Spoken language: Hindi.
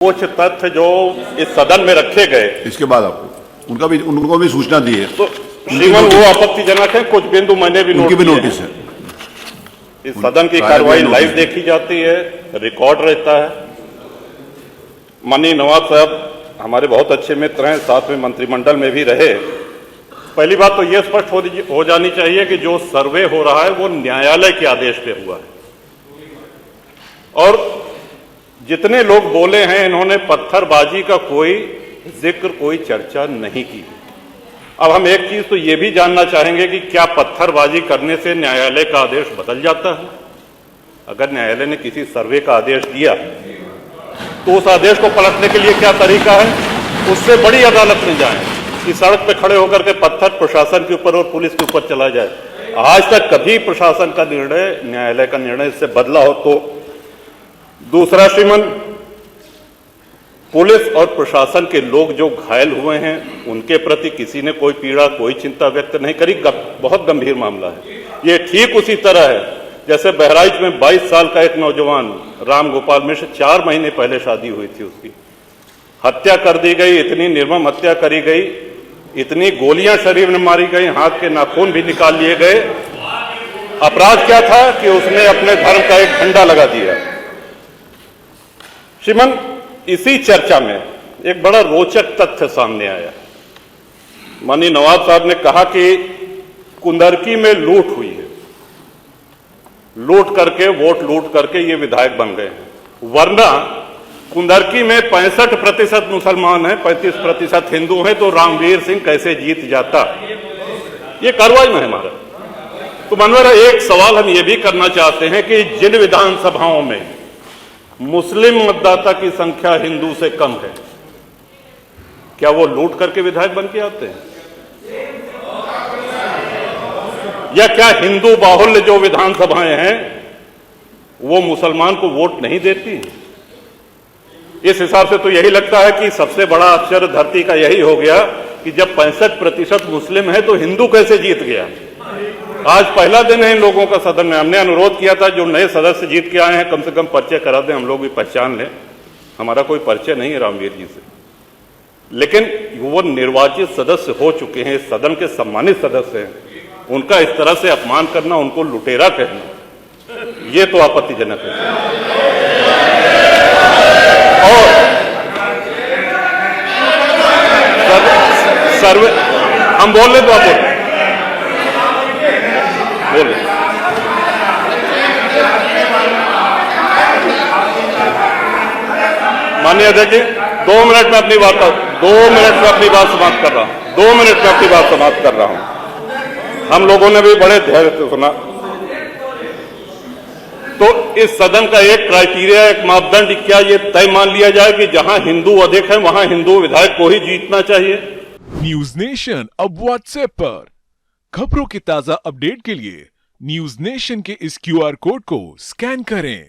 कुछ तथ्य जो इस सदन में रखे गए, इसके बाद आपको उनको भी सूचना दी है तो श्रीमान वो आपत्तिजनक है। कुछ बिंदु मैंने भी उनकी भी नोटिस है। इस सदन की कार्रवाई लाइव देखी जाती है, रिकॉर्ड रहता है। माननीय नवाब साहब हमारे बहुत अच्छे मित्र हैं, साथ में मंत्रिमंडल में भी रहे। पहली बात तो यह स्पष्ट हो जानी चाहिए कि जो सर्वे हो रहा है वो न्यायालय के आदेश पे हुआ है, और जितने लोग बोले हैं इन्होंने पत्थरबाजी का कोई जिक्र, कोई चर्चा नहीं की। अब हम एक चीज तो ये भी जानना चाहेंगे कि क्या पत्थरबाजी करने से न्यायालय का आदेश बदल जाता है? अगर न्यायालय ने किसी सर्वे का आदेश दिया तो उस आदेश को पलटने के लिए क्या तरीका है? उससे बड़ी अदालत में जाएं कि सड़क पे खड़े होकर के पत्थर प्रशासन के ऊपर और पुलिस के ऊपर चला जाए। आज तक कभी प्रशासन का निर्णय, न्यायालय का निर्णय इससे बदला हो तो? दूसरा श्रीमान, पुलिस और प्रशासन के लोग जो घायल हुए हैं उनके प्रति किसी ने कोई पीड़ा, कोई चिंता व्यक्त नहीं करी। बहुत गंभीर मामला है ये। ठीक उसी तरह है जैसे बहराइच में 22 साल का एक नौजवान राम गोपाल मिश्र, 4 महीने पहले शादी हुई थी, उसकी हत्या कर दी गई। इतनी निर्मम हत्या करी गई, इतनी गोलियां शरीर में मारी गई, हाथ के नाखून भी निकाल लिए गए। अपराध क्या था कि उसने अपने धर्म का एक झंडा लगा दिया। श्रीमान, इसी चर्चा में एक बड़ा रोचक तथ्य सामने आया। माननीय नवाब साहब ने कहा कि कुंदरकी में लूट हुई है, लूट करके, वोट लूट करके ये विधायक बन गए हैं, वरना कुंदरकी में 65% मुसलमान हैं, 35% हिंदू हैं, तो रामवीर सिंह कैसे जीत जाता? ये कार्रवाई में है हमारा। तो मनोहर, एक सवाल हम ये भी करना चाहते हैं कि जिन विधानसभाओं में मुस्लिम मतदाता की संख्या हिंदू से कम है, क्या वो लूट करके विधायक बन के आते हैं? या क्या हिंदू बाहुल्य जो विधानसभाएं हैं वो मुसलमान को वोट नहीं देती? इस हिसाब से तो यही लगता है कि सबसे बड़ा आश्चर्य धरती का यही हो गया कि जब 65% मुस्लिम है तो हिंदू कैसे जीत गया? आज पहला दिन है इन लोगों का सदन में। हमने अनुरोध किया था जो नए सदस्य जीत के आए हैं कम से कम परिचय करा दें, हम लोग भी पहचान लें। हमारा कोई परिचय नहीं है रामवीर जी से, लेकिन वो निर्वाचित सदस्य हो चुके हैं, सदन के सम्मानित सदस्य हैं, उनका इस तरह से अपमान करना, उनको लुटेरा कहना, ये तो आपत्तिजनक है। और सर्वे हम बोल रहे तो आप बोले। माननीय अध्यक्ष जी, 2 मिनट में अपनी बात 2 मिनट में अपनी बात समाप्त कर रहा हूं। 2 मिनट में अपनी बात समाप्त कर रहा हूं। हम लोगों ने भी बड़े धैर्य से सुना। तो इस सदन का एक क्राइटेरिया, एक मापदंड क्या ये तय मान लिया जाए कि जहां हिंदू अधिक है वहां हिंदू विधायक को ही जीतना चाहिए? न्यूज नेशन अब व्हाट्सएप पर खबरों के ताजा अपडेट के लिए न्यूज नेशन के इस QR कोड को स्कैन करें।